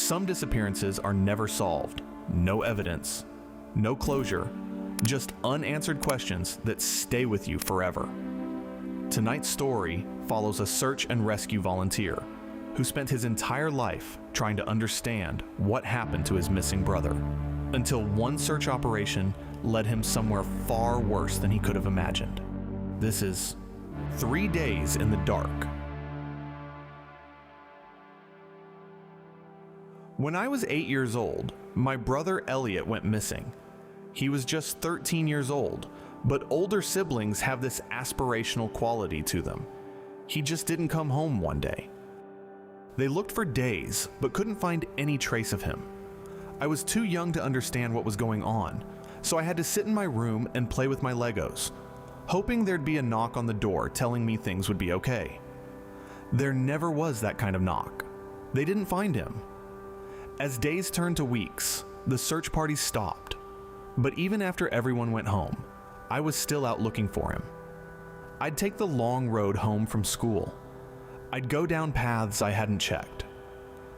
Some disappearances are never solved. No evidence, no closure, just unanswered questions that stay with you forever. Tonight's story follows a search and rescue volunteer who spent his entire life trying to understand what happened to his missing brother, until one search operation led him somewhere far worse than he could have imagined. This is 3 Days in the Dark. When I was 8 years old, my brother Elliot went missing. He was just 13 years old, but older siblings have this aspirational quality to them. He just didn't come home one day. They looked for days, but couldn't find any trace of him. I was too young to understand what was going on, so I had to sit in my room and play with my Legos, hoping there'd be a knock on the door telling me things would be okay. There never was that kind of knock. They didn't find him. As days turned to weeks, the search party stopped. But even after everyone went home, I was still out looking for him. I'd take the long road home from school. I'd go down paths I hadn't checked.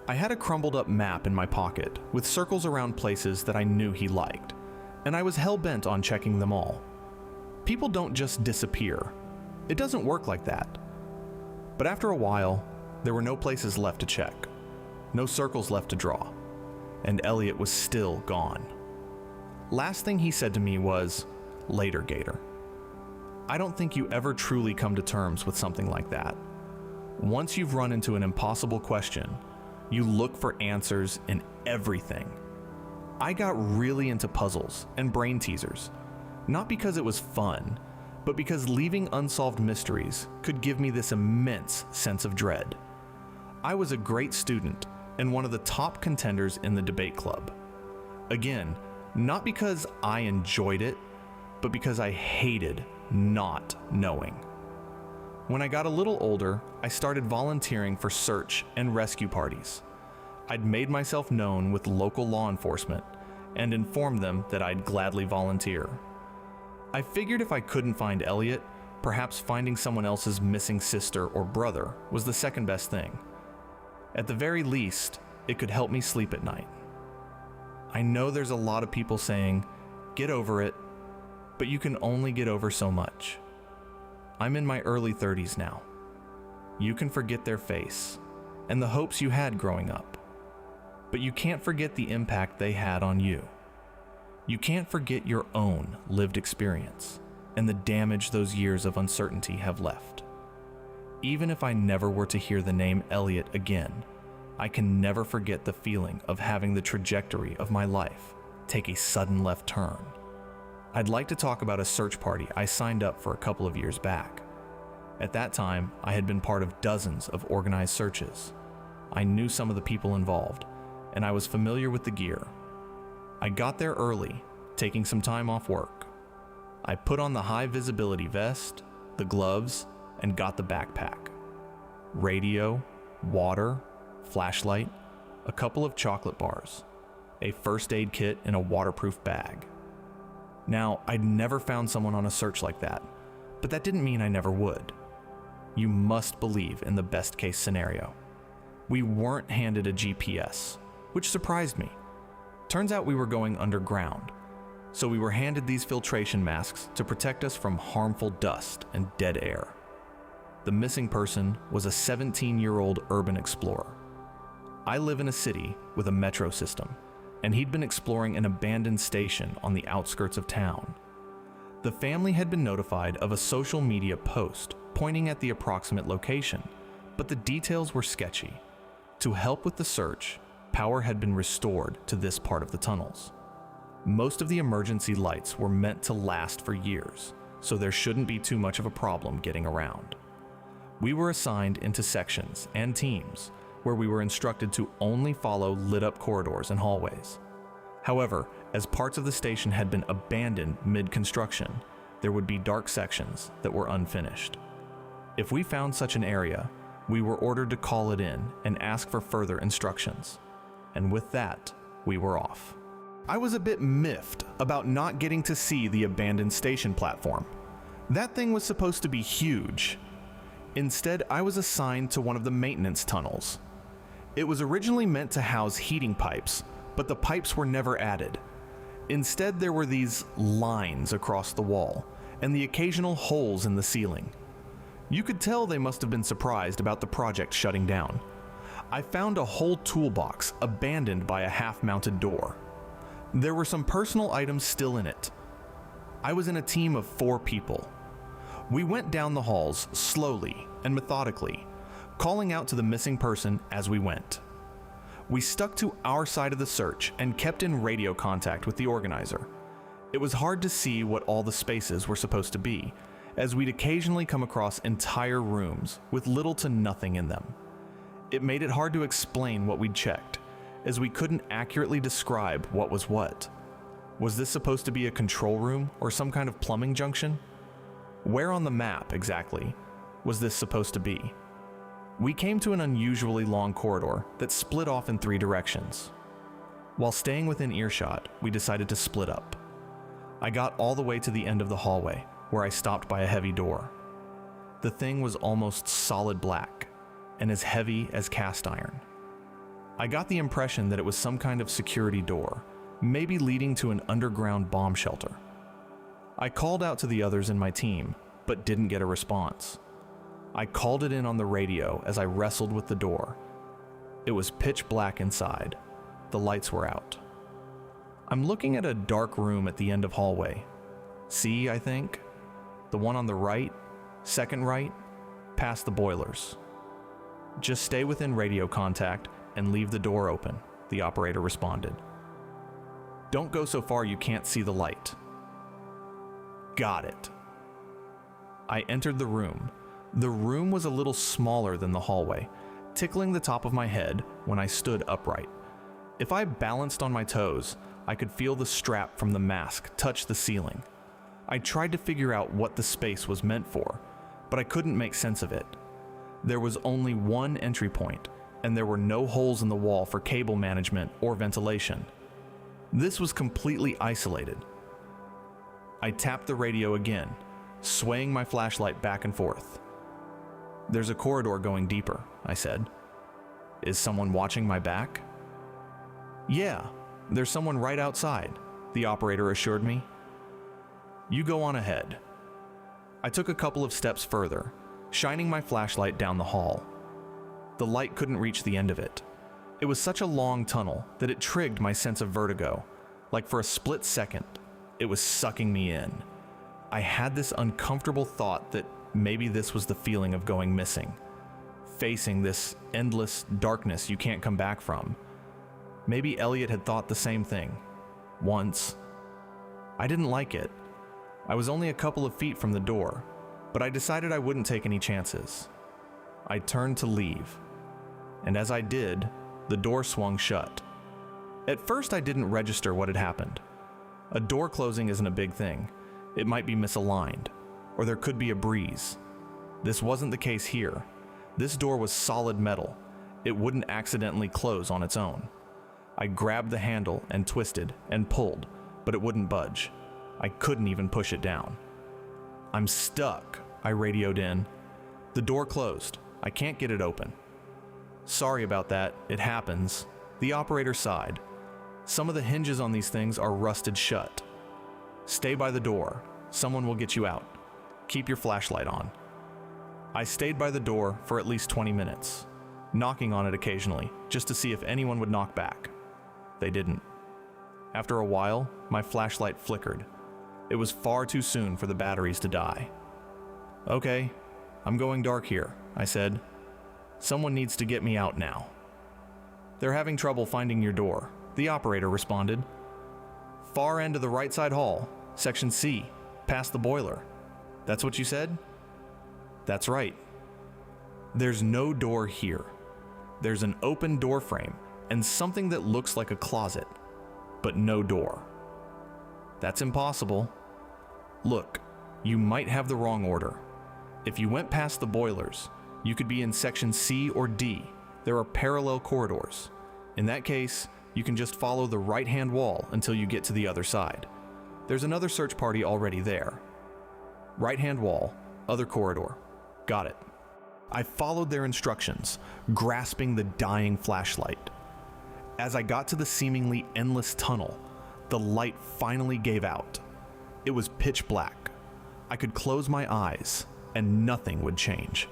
I had a crumbled up map in my pocket with circles around places that I knew he liked, and I was hell-bent on checking them all. People don't just disappear. It doesn't work like that. But after a while, there were no places left to check. No circles left to draw, and Elliot was still gone. Last thing he said to me was, "Later, Gator." I don't think you ever truly come to terms with something like that. Once you've run into an impossible question, you look for answers in everything. I got really into puzzles and brain teasers, not because it was fun, but because leaving unsolved mysteries could give me this immense sense of dread. I was a great student and one of the top contenders in the debate club. Again, not because I enjoyed it, but because I hated not knowing. When I got a little older, I started volunteering for search and rescue parties. I'd made myself known with local law enforcement and informed them that I'd gladly volunteer. I figured if I couldn't find Elliot, perhaps finding someone else's missing sister or brother was the second best thing. At the very least, it could help me sleep at night. I know there's a lot of people saying, "Get over it," but you can only get over so much. I'm in my early 30s now. You can forget their face and the hopes you had growing up, but you can't forget the impact they had on you. You can't forget your own lived experience and the damage those years of uncertainty have left. Even if I never were to hear the name Elliot again, I can never forget the feeling of having the trajectory of my life take a sudden left turn. I'd like to talk about a search party I signed up for a couple of years back. At that time, I had been part of dozens of organized searches. I knew some of the people involved, and I was familiar with the gear. I got there early, taking some time off work. I put on the high visibility vest, the gloves, and got the backpack. Radio, water, flashlight, a couple of chocolate bars, a first aid kit in a waterproof bag. Now, I'd never found someone on a search like that, but that didn't mean I never would. You must believe in the best case scenario. We weren't handed a GPS, which surprised me. Turns out we were going underground, so we were handed these filtration masks to protect us from harmful dust and dead air. The missing person was a 17-year-old urban explorer. I live in a city with a metro system, and he'd been exploring an abandoned station on the outskirts of town. The family had been notified of a social media post pointing at the approximate location, but the details were sketchy. To help with the search, power had been restored to this part of the tunnels. Most of the emergency lights were meant to last for years, so there shouldn't be too much of a problem getting around. We were assigned into sections and teams where we were instructed to only follow lit-up corridors and hallways. However, as parts of the station had been abandoned mid-construction, there would be dark sections that were unfinished. If we found such an area, we were ordered to call it in and ask for further instructions. And with that, we were off. I was a bit miffed about not getting to see the abandoned station platform. That thing was supposed to be huge. Instead, I was assigned to one of the maintenance tunnels. It was originally meant to house heating pipes, but the pipes were never added. Instead, there were these lines across the wall and the occasional holes in the ceiling. You could tell they must have been surprised about the project shutting down. I found a whole toolbox abandoned by a half-mounted door. There were some personal items still in it. I was in a team of 4 people. We went down the halls slowly and methodically, calling out to the missing person as we went. We stuck to our side of the search and kept in radio contact with the organizer. It was hard to see what all the spaces were supposed to be, as we'd occasionally come across entire rooms with little to nothing in them. It made it hard to explain what we'd checked, as we couldn't accurately describe what was what. Was this supposed to be a control room or some kind of plumbing junction? Where on the map, exactly, was this supposed to be? We came to an unusually long corridor that split off in 3 directions. While staying within earshot, we decided to split up. I got all the way to the end of the hallway, where I stopped by a heavy door. The thing was almost solid black, and as heavy as cast iron. I got the impression that it was some kind of security door, maybe leading to an underground bomb shelter. I called out to the others in my team, but didn't get a response. I called it in on the radio as I wrestled with the door. It was pitch black inside. The lights were out. I'm looking at a dark room at the end of hallway. C, I think? The one on the right, second right, past the boilers. Just stay within radio contact and leave the door open, the operator responded. Don't go so far you can't see the light. Got it. I entered the room. The room was a little smaller than the hallway, tickling the top of my head when I stood upright. If I balanced on my toes, I could feel the strap from the mask touch the ceiling. I tried to figure out what the space was meant for, but I couldn't make sense of it. There was only one entry point, and there were no holes in the wall for cable management or ventilation. This was completely isolated. I tapped the radio again, swaying my flashlight back and forth. There's a corridor going deeper, I said. Is someone watching my back? Yeah, there's someone right outside, the operator assured me. You go on ahead. I took a couple of steps further, shining my flashlight down the hall. The light couldn't reach the end of it. It was such a long tunnel that it trigged my sense of vertigo. Like for a split second, it was sucking me in. I had this uncomfortable thought that maybe this was the feeling of going missing, facing this endless darkness you can't come back from. Maybe Elliot had thought the same thing, once. I didn't like it. I was only a couple of feet from the door, but I decided I wouldn't take any chances. I turned to leave, and as I did, the door swung shut. At first I didn't register what had happened. A door closing isn't a big thing. It might be misaligned, or there could be a breeze. This wasn't the case here. This door was solid metal. It wouldn't accidentally close on its own. I grabbed the handle and twisted and pulled, but it wouldn't budge. I couldn't even push it down. I'm stuck, I radioed in. The door closed. I can't get it open. Sorry about that, it happens. The operator sighed. Some of the hinges on these things are rusted shut. Stay by the door. Someone will get you out. Keep your flashlight on. I stayed by the door for at least 20 minutes, knocking on it occasionally, just to see if anyone would knock back. They didn't. After a while, my flashlight flickered. It was far too soon for the batteries to die. Okay, I'm going dark here, I said. Someone needs to get me out now. They're having trouble finding your door, the operator responded. Far end of the right side hall, section C, past the boiler. That's what you said? That's right. There's no door here. There's an open door frame and something that looks like a closet, but no door. That's impossible. Look, you might have the wrong order. If you went past the boilers, you could be in section C or D. There are parallel corridors. In that case, you can just follow the right-hand wall until you get to the other side. There's another search party already there. Right-hand wall, other corridor. Got it. I followed their instructions, grasping the dying flashlight. As I got to the seemingly endless tunnel, the light finally gave out. It was pitch black. I could close my eyes, and nothing would change.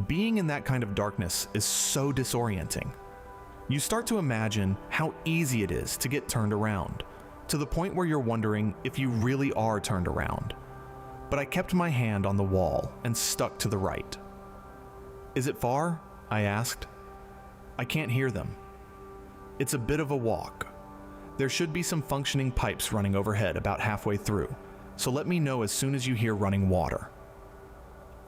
Being in that kind of darkness is so disorienting. You start to imagine how easy it is to get turned around, to the point where you're wondering if you really are turned around. But I kept my hand on the wall and stuck to the right. "Is it far?" I asked. "I can't hear them." "It's a bit of a walk. There should be some functioning pipes running overhead about halfway through, so let me know as soon as you hear running water."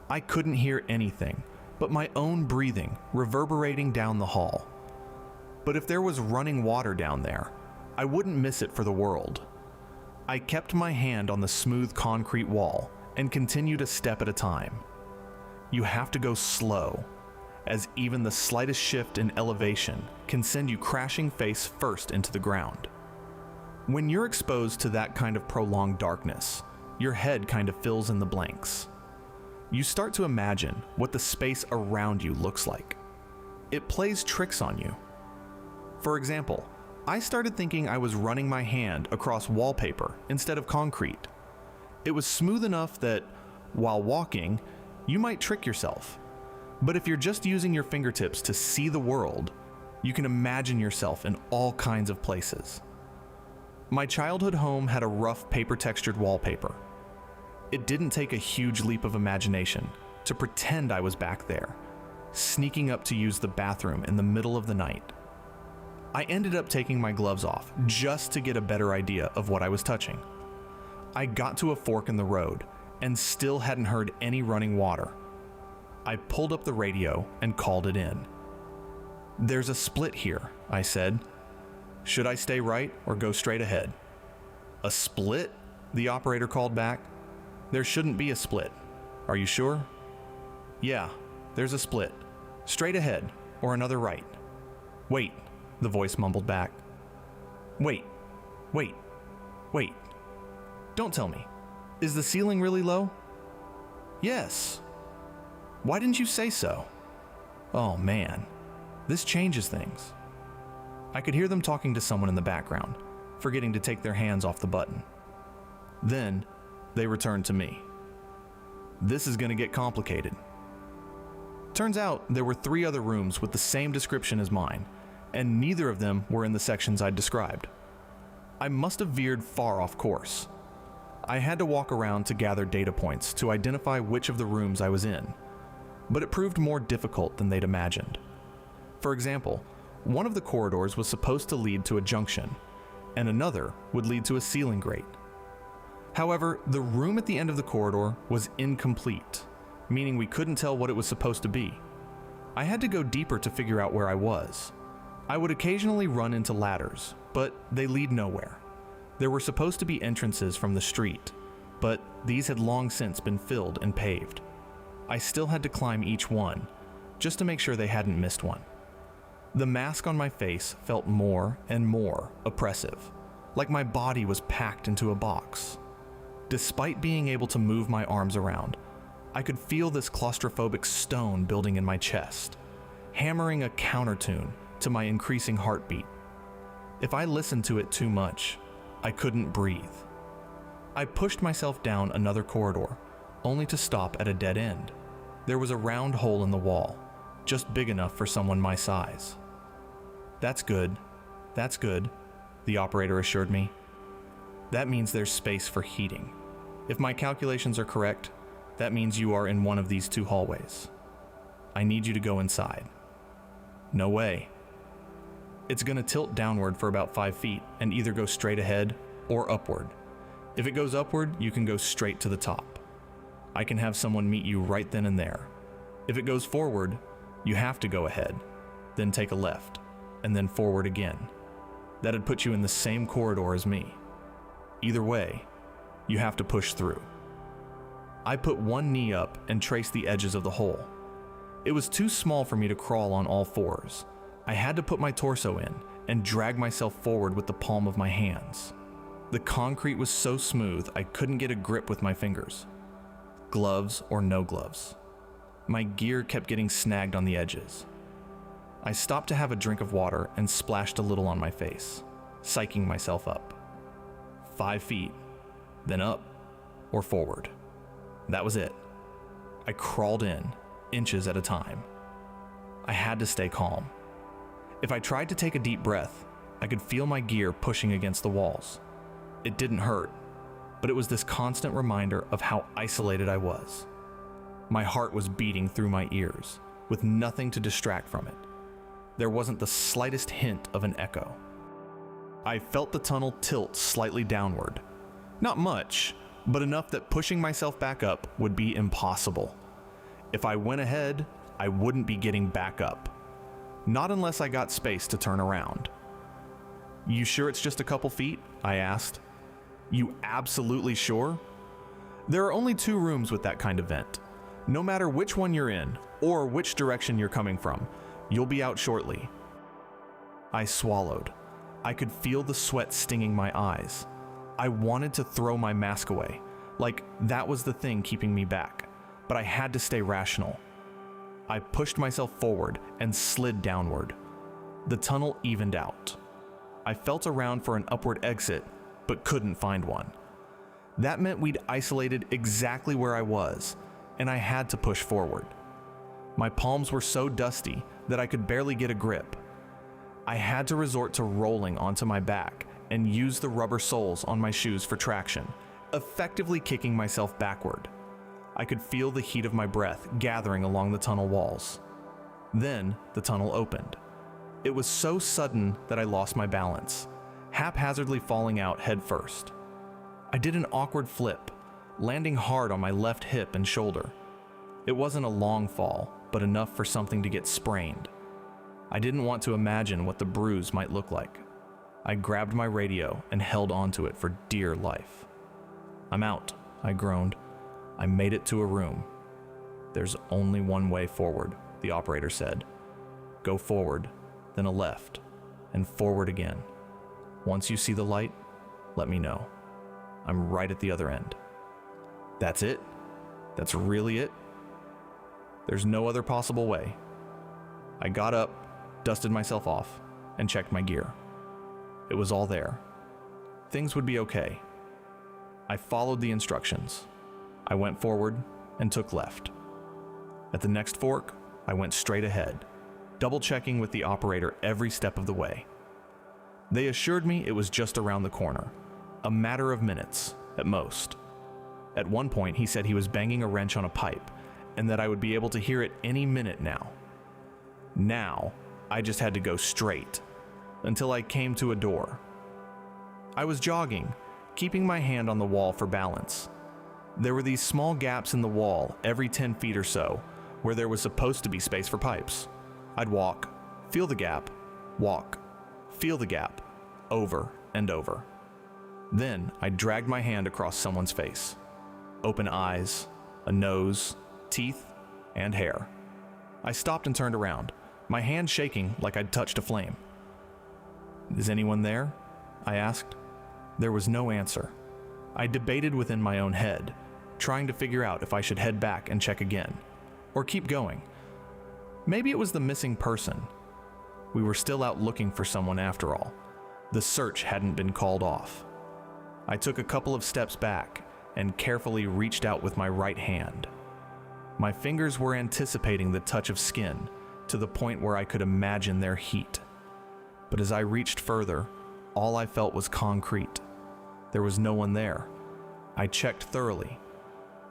I couldn't hear anything but my own breathing reverberating down the hall. But if there was running water down there, I wouldn't miss it for the world. I kept my hand on the smooth concrete wall and continued a step at a time. You have to go slow, as even the slightest shift in elevation can send you crashing face first into the ground. When you're exposed to that kind of prolonged darkness, your head kind of fills in the blanks. You start to imagine what the space around you looks like. It plays tricks on you. For example, I started thinking I was running my hand across wallpaper instead of concrete. It was smooth enough that, while walking, you might trick yourself. But if you're just using your fingertips to see the world, you can imagine yourself in all kinds of places. My childhood home had a rough paper-textured wallpaper. It didn't take a huge leap of imagination to pretend I was back there, sneaking up to use the bathroom in the middle of the night. I ended up taking my gloves off just to get a better idea of what I was touching. I got to a fork in the road and still hadn't heard any running water. I pulled up the radio and called it in. "There's a split here," I said. "Should I stay right or go straight ahead?" "A split?" the operator called back. "There shouldn't be a split. Are you sure?" "Yeah, there's a split. Straight ahead or another right." "Wait," the voice mumbled back. Wait. Don't tell me. Is the ceiling really low?" "Yes." "Why didn't you say so?" "Oh man, this changes things." I could hear them talking to someone in the background, forgetting to take their hands off the button. Then, they returned to me. "This is going to get complicated." Turns out there were 3 other rooms with the same description as mine, and neither of them were in the sections I'd described. I must have veered far off course. I had to walk around to gather data points to identify which of the rooms I was in, but it proved more difficult than they'd imagined. For example, one of the corridors was supposed to lead to a junction, and another would lead to a ceiling grate. However, the room at the end of the corridor was incomplete, meaning we couldn't tell what it was supposed to be. I had to go deeper to figure out where I was. I would occasionally run into ladders, but they lead nowhere. There were supposed to be entrances from the street, but these had long since been filled and paved. I still had to climb each one, just to make sure they hadn't missed one. The mask on my face felt more and more oppressive, like my body was packed into a box. Despite being able to move my arms around, I could feel this claustrophobic stone building in my chest, hammering a countertune to my increasing heartbeat. If I listened to it too much, I couldn't breathe. I pushed myself down another corridor, only to stop at a dead end. There was a round hole in the wall, just big enough for someone my size. That's good, the operator assured me. "That means there's space for heating. If my calculations are correct, that means you are in one of these 2 hallways. I need you to go inside." "No way." "It's going to tilt downward for about 5 feet and either go straight ahead or upward. If it goes upward, you can go straight to the top. I can have someone meet you right then and there. If it goes forward, you have to go ahead, then take a left, and then forward again. That'd put you in the same corridor as me. Either way, you have to push through." I put one knee up and traced the edges of the hole. It was too small for me to crawl on all 4s. I had to put my torso in and drag myself forward with the palm of my hands. The concrete was so smooth I couldn't get a grip with my fingers. Gloves or no gloves. my gear kept getting snagged on the edges. I stopped to have a drink of water and splashed a little on my face, psyching myself up. 5 feet, then up or forward. That was it. I crawled in, inches at a time. I had to stay calm. If I tried to take a deep breath, I could feel my gear pushing against the walls. It didn't hurt, but it was this constant reminder of how isolated I was. My heart was beating through my ears, with nothing to distract from it. There wasn't the slightest hint of an echo. I felt the tunnel tilt slightly downward. Not much, but enough that pushing myself back up would be impossible. If I went ahead, I wouldn't be getting back up. Not unless I got space to turn around. "You sure it's just a couple feet?" I asked. "You absolutely sure?" There are only 2 rooms with that kind of vent. No matter which one you're in, or which direction you're coming from, you'll be out shortly. I swallowed. I could feel the sweat stinging my eyes. I wanted to throw my mask away, like that was the thing keeping me back, but I had to stay rational. I pushed myself forward and slid downward. The tunnel evened out. I felt around for an upward exit, but couldn't find one. That meant we'd isolated exactly where I was, and I had to push forward. My palms were so dusty that I could barely get a grip. I had to resort to rolling onto my back and use the rubber soles on my shoes for traction, effectively kicking myself backward. I could feel the heat of my breath gathering along the tunnel walls. Then the tunnel opened. It was so sudden that I lost my balance, haphazardly falling out head first. I did an awkward flip, landing hard on my left hip and shoulder. It wasn't a long fall, but enough for something to get sprained. I didn't want to imagine what the bruise might look like. I grabbed my radio and held onto it for dear life. "I'm out," I groaned. I made it to a room. "There's only one way forward," the operator said. "Go forward, then a left, and forward again. Once you see the light, let me know. I'm right at the other end." "That's it? That's really it?" "There's no other possible way." I got up, dusted myself off, and checked my gear. It was all there. Things would be okay. I followed the instructions. I went forward and took left. At the next fork, I went straight ahead, double-checking with the operator every step of the way. They assured me it was just around the corner, a matter of minutes, at most. At one point, he said he was banging a wrench on a pipe, and that I would be able to hear it any minute now. Now, I just had to go straight, until I came to a door. I was jogging, keeping my hand on the wall for balance. There were these small gaps in the wall every 10 feet or so, where there was supposed to be space for pipes. I'd walk, feel the gap, walk, feel the gap, over and over. Then I dragged my hand across someone's face. Open eyes, a nose, teeth, and hair. I stopped and turned around, my hand shaking like I'd touched a flame. "Is anyone there?" I asked. There was no answer. I debated within my own head, trying to figure out if I should head back and check again, or keep going. Maybe it was the missing person. We were still out looking for someone after all. The search hadn't been called off. I took a couple of steps back and carefully reached out with my right hand. My fingers were anticipating the touch of skin to the point where I could imagine their heat. But as I reached further, all I felt was concrete. There was no one there. I checked thoroughly,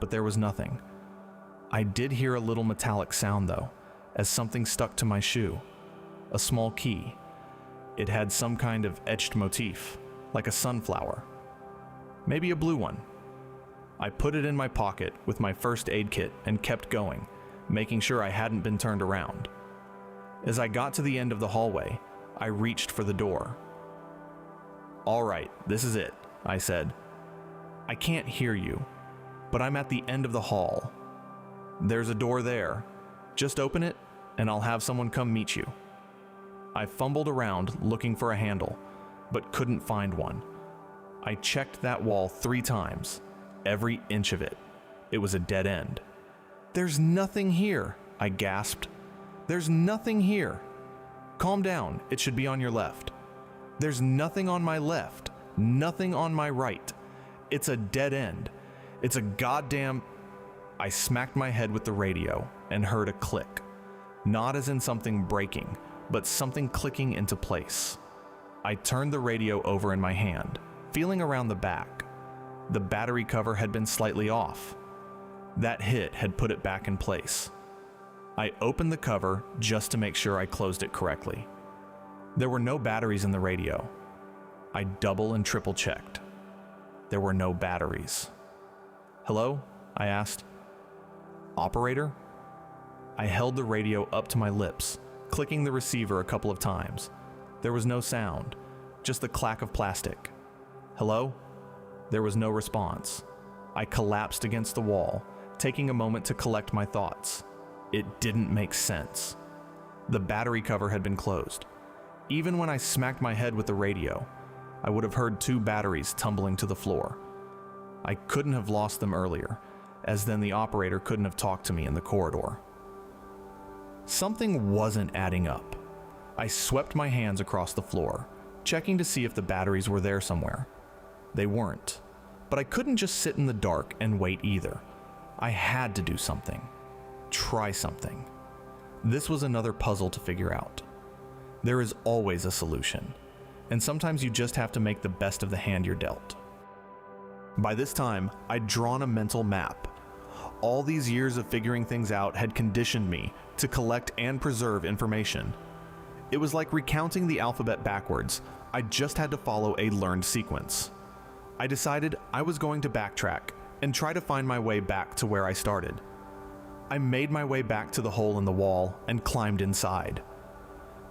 but there was nothing. I did hear a little metallic sound though, as something stuck to my shoe. A small key. It had some kind of etched motif, like a sunflower. Maybe a blue one. I put it in my pocket with my first aid kit and kept going, making sure I hadn't been turned around. As I got to the end of the hallway, I reached for the door. "All right, this is it," I said. "I can't hear you, but I'm at the end of the hall. There's a door there. Just open it, and I'll have someone come meet you." I fumbled around looking for a handle, but couldn't find one. I checked that wall 3 times, every inch of it. It was a dead end. "There's nothing here," I gasped. "There's nothing here." "Calm down, it should be on your left." "There's nothing on my left, nothing on my right. It's a dead end. It's a goddamn..." I smacked my head with the radio and heard a click. Not as in something breaking, but something clicking into place. I turned the radio over in my hand, feeling around the back. The battery cover had been slightly off. That hit had put it back in place. I opened the cover just to make sure I closed it correctly. There were no batteries in the radio. I double and triple checked. There were no batteries. "Hello?" I asked. "Operator?" I held the radio up to my lips, clicking the receiver a couple of times. There was no sound, just the clack of plastic. "Hello?" There was no response. I collapsed against the wall, taking a moment to collect my thoughts. It didn't make sense. The battery cover had been closed. Even when I smacked my head with the radio, I would have heard 2 batteries tumbling to the floor. I couldn't have lost them earlier, as then the operator couldn't have talked to me in the corridor. Something wasn't adding up. I swept my hands across the floor, checking to see if the batteries were there somewhere. They weren't, but I couldn't just sit in the dark and wait either. I had to do something. Try something. This was another puzzle to figure out. There is always a solution, and sometimes you just have to make the best of the hand you're dealt. By this time, I'd drawn a mental map. All these years of figuring things out had conditioned me to collect and preserve information. It was like recounting the alphabet backwards. I just had to follow a learned sequence. I decided I was going to backtrack and try to find my way back to where I started. I made my way back to the hole in the wall and climbed inside.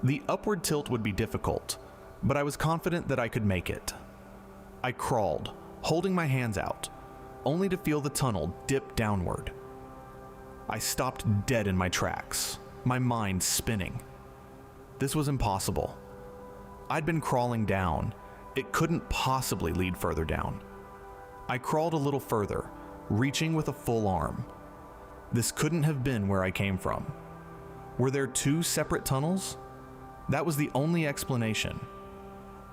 The upward tilt would be difficult, but I was confident that I could make it. I crawled, holding my hands out, only to feel the tunnel dip downward. I stopped dead in my tracks, my mind spinning. This was impossible. I'd been crawling down. It couldn't possibly lead further down. I crawled a little further, reaching with a full arm. This couldn't have been where I came from. Were there 2 separate tunnels? That was the only explanation.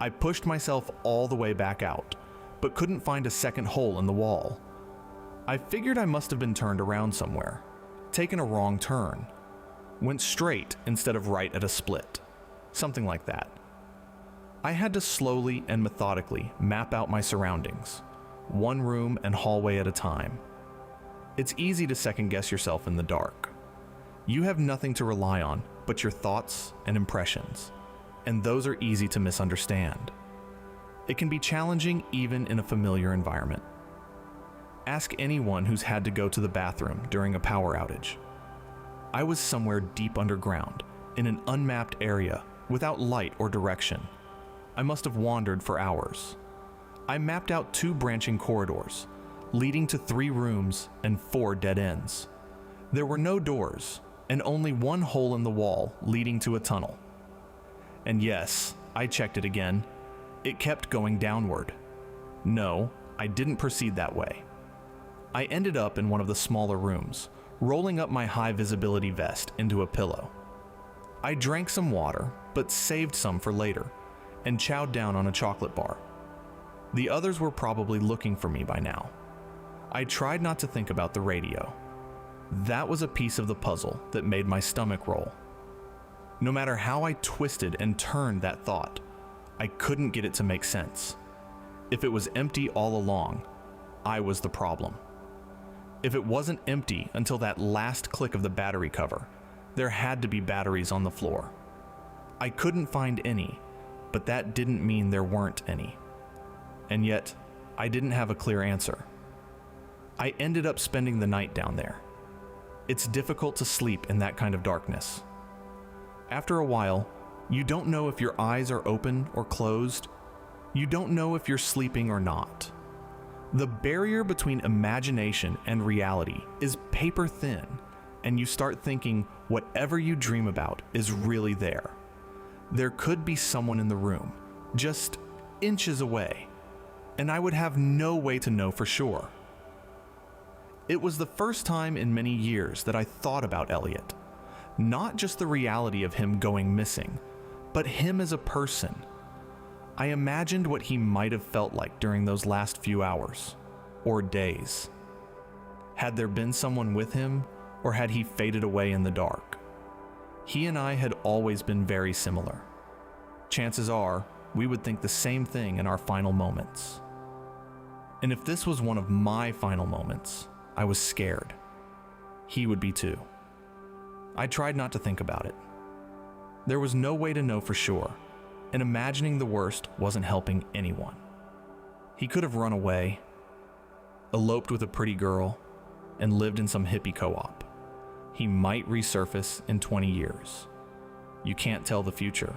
I pushed myself all the way back out, but couldn't find a second hole in the wall. I figured I must have been turned around somewhere, taken a wrong turn, went straight instead of right at a split, something like that. I had to slowly and methodically map out my surroundings, one room and hallway at a time. It's easy to second guess yourself in the dark. You have nothing to rely on but your thoughts and impressions, and those are easy to misunderstand. It can be challenging even in a familiar environment. Ask anyone who's had to go to the bathroom during a power outage. I was somewhere deep underground, in an unmapped area, without light or direction. I must have wandered for hours. I mapped out 2 branching corridors, leading to 3 rooms and 4 dead ends. There were no doors, and only one hole in the wall leading to a tunnel. And yes, I checked it again. It kept going downward. No, I didn't proceed that way. I ended up in one of the smaller rooms, rolling up my high visibility vest into a pillow. I drank some water, but saved some for later, and chowed down on a chocolate bar. The others were probably looking for me by now. I tried not to think about the radio. That was a piece of the puzzle that made my stomach roll. No matter how I twisted and turned that thought, I couldn't get it to make sense. If it was empty all along, I was the problem. If it wasn't empty until that last click of the battery cover, there had to be batteries on the floor. I couldn't find any, but that didn't mean there weren't any. And yet, I didn't have a clear answer. I ended up spending the night down there. It's difficult to sleep in that kind of darkness. After a while, you don't know if your eyes are open or closed. You don't know if you're sleeping or not. The barrier between imagination and reality is paper thin, and you start thinking whatever you dream about is really there. There could be someone in the room, just inches away, and I would have no way to know for sure. It was the first time in many years that I thought about Elliot. Not just the reality of him going missing, but him as a person. I imagined what he might have felt like during those last few hours, or days. Had there been someone with him, or had he faded away in the dark? He and I had always been very similar. Chances are, we would think the same thing in our final moments. And if this was one of my final moments, I was scared. He would be too. I tried not to think about it. There was no way to know for sure, and imagining the worst wasn't helping anyone. He could have run away, eloped with a pretty girl, and lived in some hippie co-op. He might resurface in 20 years. You can't tell the future.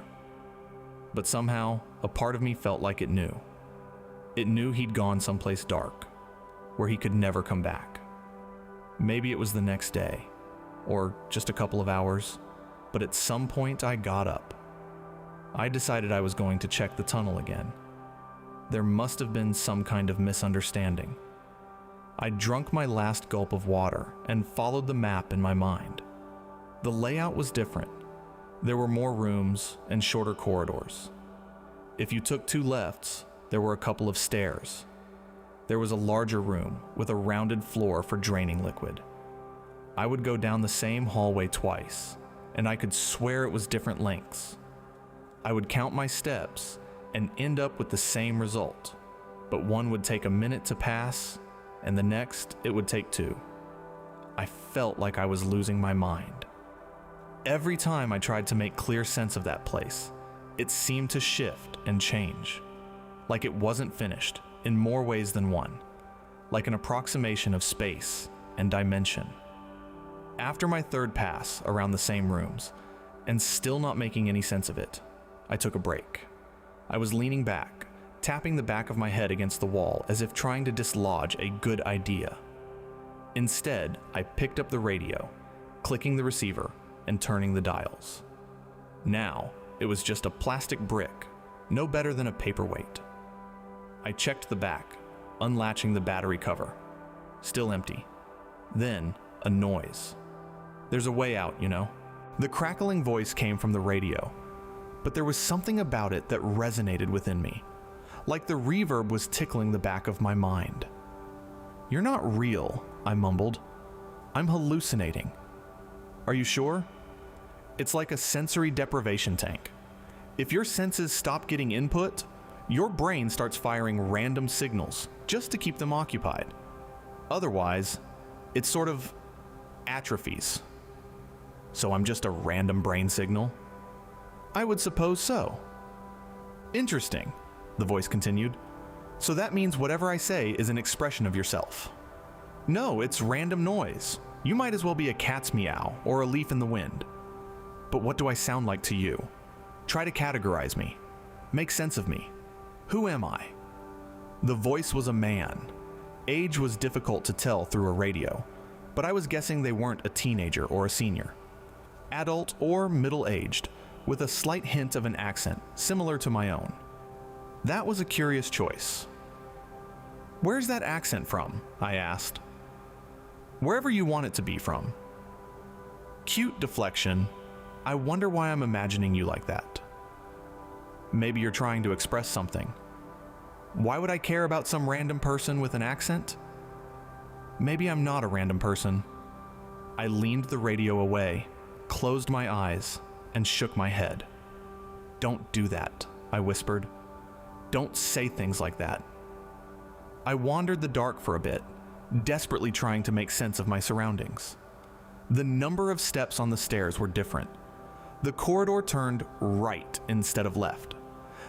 But somehow, a part of me felt like it knew. It knew he'd gone someplace dark, where he could never come back. Maybe it was the next day, or just a couple of hours, but at some point I got up. I decided I was going to check the tunnel again. There must have been some kind of misunderstanding. I drank my last gulp of water and followed the map in my mind. The layout was different. There were more rooms and shorter corridors. If you took two lefts, there were a couple of stairs. There was a larger room with a rounded floor for draining liquid. I would go down the same hallway twice, and I could swear it was different lengths. I would count my steps and end up with the same result, but one would take a minute to pass, and the next it would take 2. I felt like I was losing my mind. Every time I tried to make clear sense of that place, it seemed to shift and change, like it wasn't finished in more ways than one, like an approximation of space and dimension. After my third pass around the same rooms, and still not making any sense of it, I took a break. I was leaning back, tapping the back of my head against the wall as if trying to dislodge a good idea. Instead, I picked up the radio, clicking the receiver and turning the dials. Now, it was just a plastic brick, no better than a paperweight. I checked the back, unlatching the battery cover. Still empty. Then, a noise. There's a way out, you know? The crackling voice came from the radio, but there was something about it that resonated within me, like the reverb was tickling the back of my mind. "You're not real," I mumbled. "I'm hallucinating." "Are you sure?" It's like a sensory deprivation tank. If your senses stop getting input, your brain starts firing random signals just to keep them occupied. Otherwise, it sort of atrophies. So I'm just a random brain signal? I would suppose so. Interesting, the voice continued. So that means whatever I say is an expression of yourself. No, it's random noise. You might as well be a cat's meow or a leaf in the wind. But what do I sound like to you? Try to categorize me. Make sense of me. Who am I? The voice was a man. Age was difficult to tell through a radio, but I was guessing they weren't a teenager or a senior. Adult or middle-aged, with a slight hint of an accent similar to my own. That was a curious choice. "Where's that accent from?" I asked. "Wherever you want it to be from." Cute deflection. I wonder why I'm imagining you like that. Maybe you're trying to express something. Why would I care about some random person with an accent? Maybe I'm not a random person. I leaned the radio away, closed my eyes, and shook my head. "Don't do that," I whispered. "Don't say things like that." I wandered the dark for a bit, desperately trying to make sense of my surroundings. The number of steps on the stairs were different. The corridor turned right instead of left.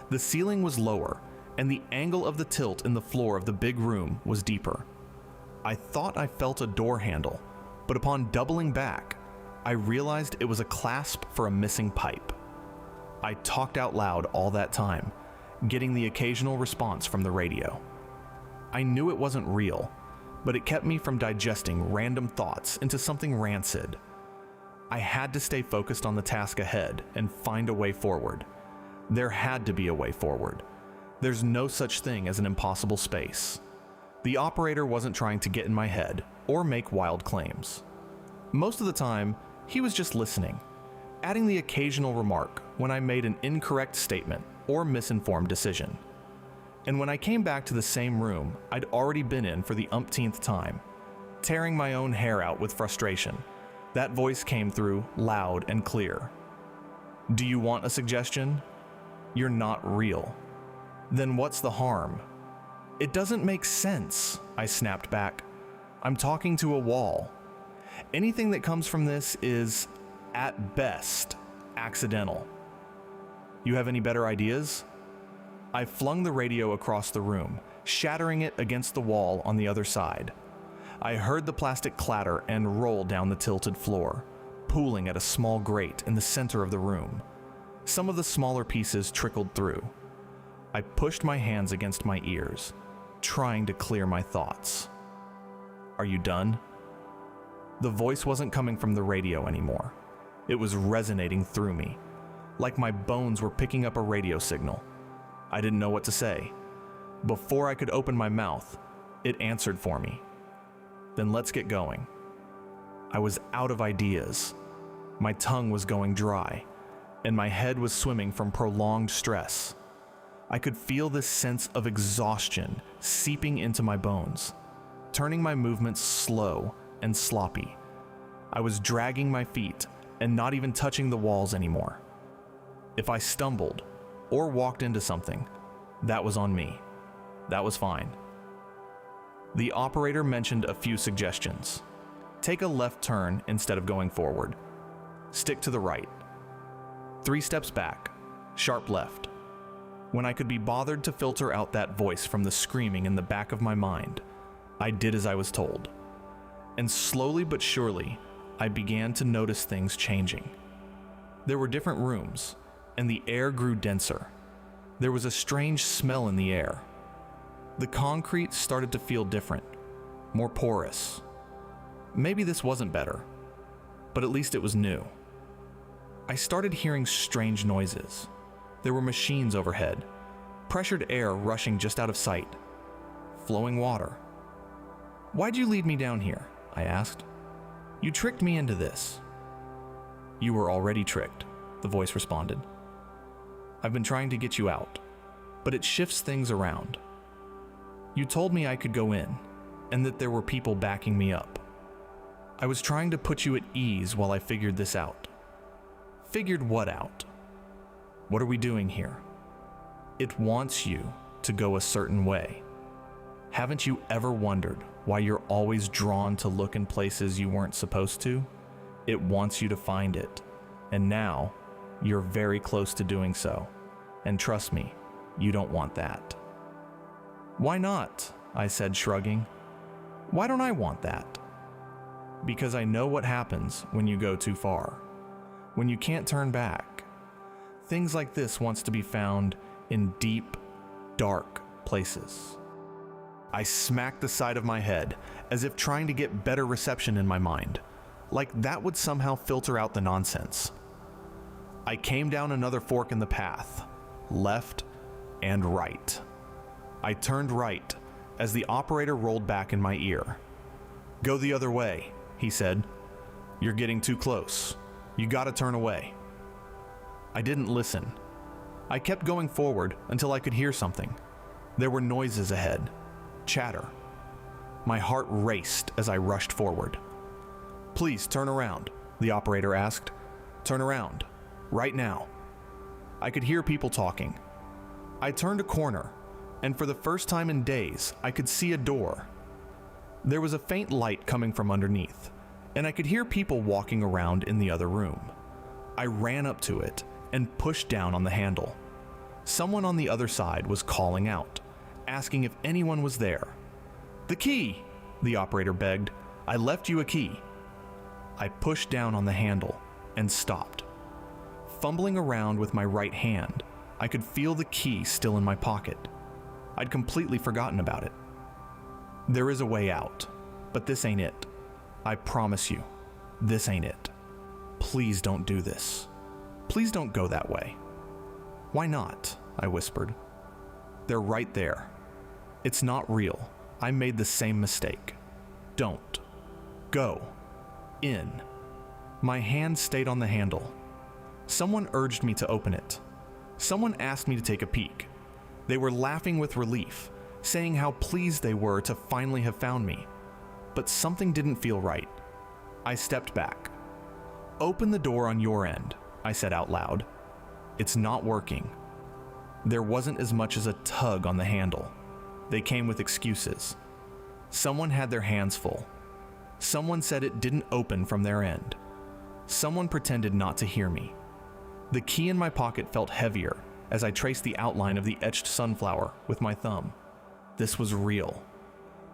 The ceiling was lower, and the angle of the tilt in the floor of the big room was deeper. I thought I felt a door handle, but upon doubling back, I realized it was a clasp for a missing pipe. I talked out loud all that time, getting the occasional response from the radio. I knew it wasn't real, but it kept me from digesting random thoughts into something rancid. I had to stay focused on the task ahead and find a way forward. There had to be a way forward. There's no such thing as an impossible space. The operator wasn't trying to get in my head or make wild claims. Most of the time, he was just listening, adding the occasional remark when I made an incorrect statement or misinformed decision. And when I came back to the same room I'd already been in for the umpteenth time, tearing my own hair out with frustration, that voice came through loud and clear. Do you want a suggestion? You're not real. Then what's the harm? It doesn't make sense, I snapped back. I'm talking to a wall. Anything that comes from this is, at best, accidental. You have any better ideas? I flung the radio across the room, shattering it against the wall on the other side. I heard the plastic clatter and roll down the tilted floor, pooling at a small grate in the center of the room. Some of the smaller pieces trickled through. I pushed my hands against my ears, trying to clear my thoughts. Are you done? The voice wasn't coming from the radio anymore. It was resonating through me, like my bones were picking up a radio signal. I didn't know what to say. Before I could open my mouth, it answered for me. Then let's get going. I was out of ideas. My tongue was going dry, and my head was swimming from prolonged stress. I could feel this sense of exhaustion seeping into my bones, turning my movements slow and sloppy. I was dragging my feet and not even touching the walls anymore. If I stumbled or walked into something, that was on me. That was fine. The operator mentioned a few suggestions. Take a left turn instead of going forward. Stick to the right. 3 steps back, sharp left. When I could be bothered to filter out that voice from the screaming in the back of my mind, I did as I was told. And slowly but surely, I began to notice things changing. There were different rooms, and the air grew denser. There was a strange smell in the air. The concrete started to feel different, more porous. Maybe this wasn't better, but at least it was new. I started hearing strange noises. There were machines overhead, pressured air rushing just out of sight, flowing water. Why'd you lead me down here? I asked. You tricked me into this. You were already tricked, the voice responded. I've been trying to get you out, but it shifts things around. You told me I could go in, and that there were people backing me up. I was trying to put you at ease while I figured this out. Figured what out? What are we doing here? It wants you to go a certain way. Haven't you ever wondered why you're always drawn to look in places you weren't supposed to? It wants you to find it, and now you're very close to doing so. And trust me, you don't want that. Why not? I said, shrugging. Why don't I want that? Because I know what happens when you go too far, when you can't turn back. Things like this wants to be found in deep, dark places. I smacked the side of my head as if trying to get better reception in my mind, like that would somehow filter out the nonsense. I came down another fork in the path, left and right. I turned right as the operator rolled back in my ear. Go the other way, he said. You're getting too close. You gotta turn away. I didn't listen. I kept going forward until I could hear something. There were noises ahead, chatter. My heart raced as I rushed forward. Please turn around, the operator asked. Turn around, right now. I could hear people talking. I turned a corner, and for the first time in days, I could see a door. There was a faint light coming from underneath, and I could hear people walking around in the other room. I ran up to it and pushed down on the handle. Someone on the other side was calling out, asking if anyone was there. The key, the operator begged. I left you a key. I pushed down on the handle and stopped. Fumbling around with my right hand, I could feel the key still in my pocket. I'd completely forgotten about it. There is a way out, but this ain't it. I promise you, this ain't it. Please don't do this. Please don't go that way. Why not? I whispered. They're right there. It's not real. I made the same mistake. Don't. Go. In. My hand stayed on the handle. Someone urged me to open it. Someone asked me to take a peek. They were laughing with relief, saying how pleased they were to finally have found me. But something didn't feel right. I stepped back. "Open the door on your end," I said out loud. "It's not working." There wasn't as much as a tug on the handle. They came with excuses. Someone had their hands full. Someone said it didn't open from their end. Someone pretended not to hear me. The key in my pocket felt heavier as I traced the outline of the etched sunflower with my thumb. This was real.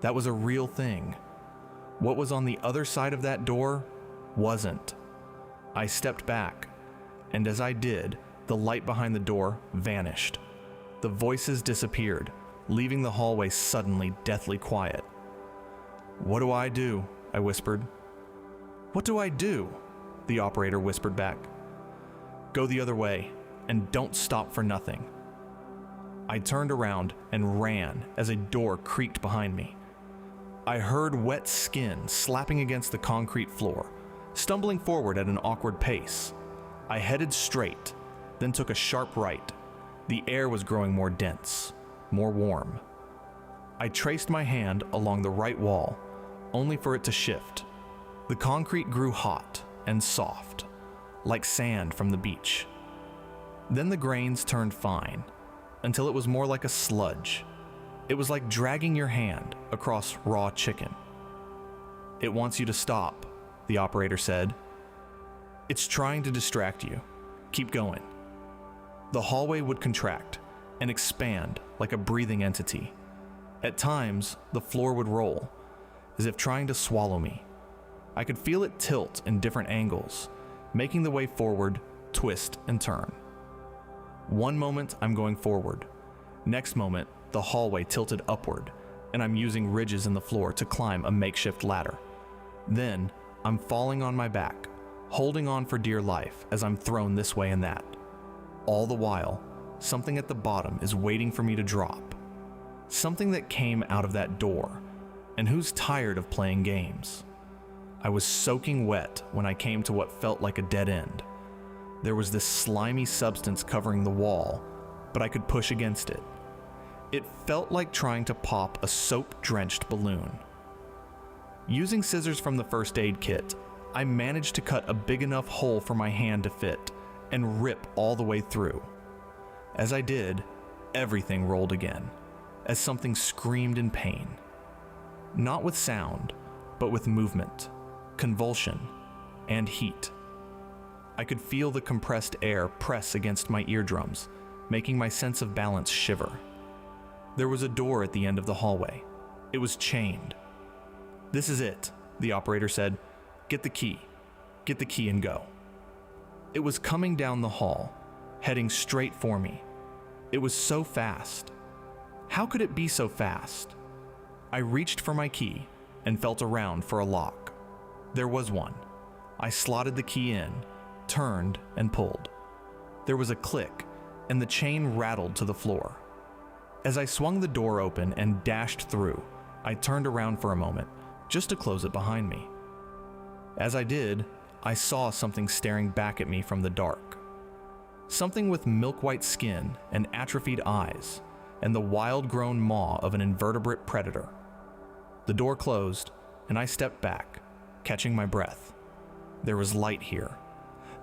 That was a real thing. What was on the other side of that door wasn't. I stepped back, and as I did, the light behind the door vanished. The voices disappeared, leaving the hallway suddenly deathly quiet. "What do I do?" I whispered. "What do I do?" the operator whispered back. "Go the other way, and don't stop for nothing." I turned around and ran as a door creaked behind me. I heard wet skin slapping against the concrete floor, stumbling forward at an awkward pace. I headed straight, then took a sharp right. The air was growing more dense, more warm. I traced my hand along the right wall, only for it to shift. The concrete grew hot and soft, like sand from the beach. Then the grains turned fine, until it was more like a sludge. It was like dragging your hand across raw chicken. "It wants you to stop," the operator said. "It's trying to distract you. Keep going." The hallway would contract and expand like a breathing entity. At times, the floor would roll, as if trying to swallow me. I could feel it tilt in different angles, making the way forward twist and turn. One moment, I'm going forward. Next moment, the hallway tilted upward, and I'm using ridges in the floor to climb a makeshift ladder. Then, I'm falling on my back, holding on for dear life as I'm thrown this way and that. All the while, something at the bottom is waiting for me to drop. Something that came out of that door, and who's tired of playing games. I was soaking wet when I came to what felt like a dead end. There was this slimy substance covering the wall, but I could push against it. It felt like trying to pop a soap-drenched balloon. Using scissors from the first aid kit, I managed to cut a big enough hole for my hand to fit and rip all the way through. As I did, everything rolled again, as something screamed in pain. Not with sound, but with movement, convulsion, and heat. I could feel the compressed air press against my eardrums, making my sense of balance shiver. There was a door at the end of the hallway. It was chained. "This is it," the operator said. Get the key and go." It was coming down the hall, heading straight for me. It was so fast. How could it be so fast? I reached for my key and felt around for a lock. There was one. I slotted the key in, turned, and pulled. There was a click, and the chain rattled to the floor. As I swung the door open and dashed through, I turned around for a moment, just to close it behind me. As I did, I saw something staring back at me from the dark. Something with milk-white skin and atrophied eyes, and the wild-grown maw of an invertebrate predator. The door closed, and I stepped back, catching my breath. There was light here.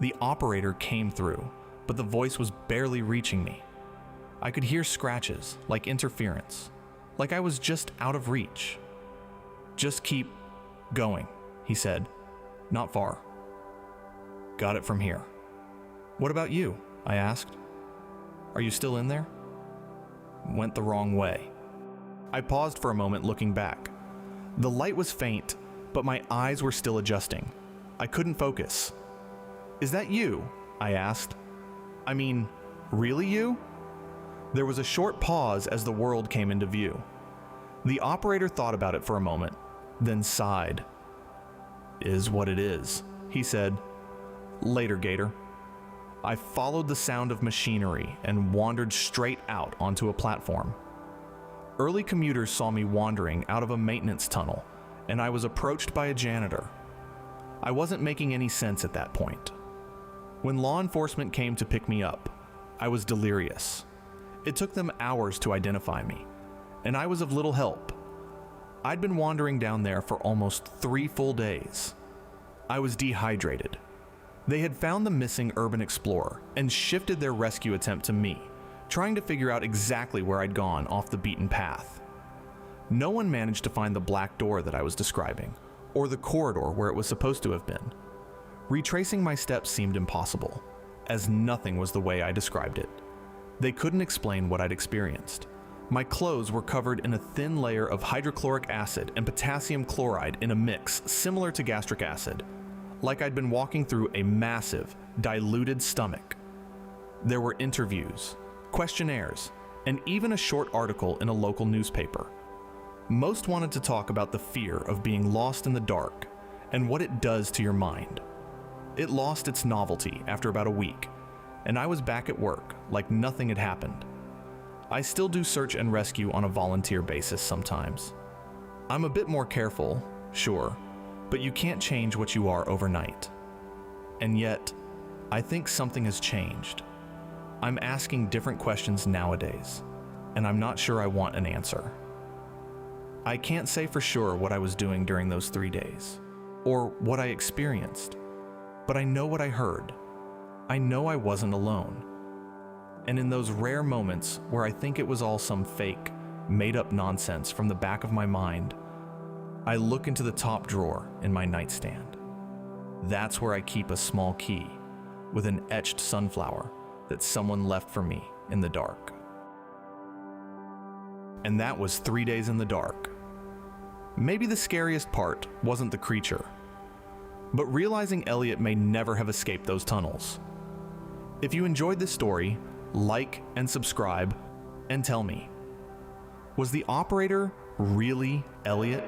The operator came through, but the voice was barely reaching me. I could hear scratches, like interference, like I was just out of reach. "Just keep going," he said. "Not far." "Got it from here." "What about you?" I asked. "Are you still in there?" "Went the wrong way." I paused for a moment, looking back. The light was faint, but my eyes were still adjusting. I couldn't focus. "Is that you?" I asked. "I mean, really you?" There was a short pause as the world came into view. The operator thought about it for a moment, then sighed. "Is what it is," he said. "Later, Gator." I followed the sound of machinery and wandered straight out onto a platform. Early commuters saw me wandering out of a maintenance tunnel, and I was approached by a janitor. I wasn't making any sense at that point. When law enforcement came to pick me up, I was delirious. It took them hours to identify me, and I was of little help. I'd been wandering down there for almost 3 full days. I was dehydrated. They had found the missing urban explorer and shifted their rescue attempt to me, trying to figure out exactly where I'd gone off the beaten path. No one managed to find the black door that I was describing, or the corridor where it was supposed to have been. Retracing my steps seemed impossible, as nothing was the way I described it. They couldn't explain what I'd experienced. My clothes were covered in a thin layer of hydrochloric acid and potassium chloride in a mix similar to gastric acid, like I'd been walking through a massive, diluted stomach. There were interviews, questionnaires, and even a short article in a local newspaper. Most wanted to talk about the fear of being lost in the dark and what it does to your mind. It lost its novelty after about a week, and I was back at work like nothing had happened. I still do search and rescue on a volunteer basis sometimes. I'm a bit more careful, sure, but you can't change what you are overnight. And yet, I think something has changed. I'm asking different questions nowadays, and I'm not sure I want an answer. I can't say for sure what I was doing during those 3 days, or what I experienced, but I know what I heard. I know I wasn't alone. And in those rare moments where I think it was all some fake, made-up nonsense from the back of my mind, I look into the top drawer in my nightstand. That's where I keep a small key with an etched sunflower that someone left for me in the dark. And that was 3 days in the dark. Maybe the scariest part wasn't the creature, but realizing Elliot may never have escaped those tunnels. If you enjoyed this story, like and subscribe, and tell me, was the operator really Elliot?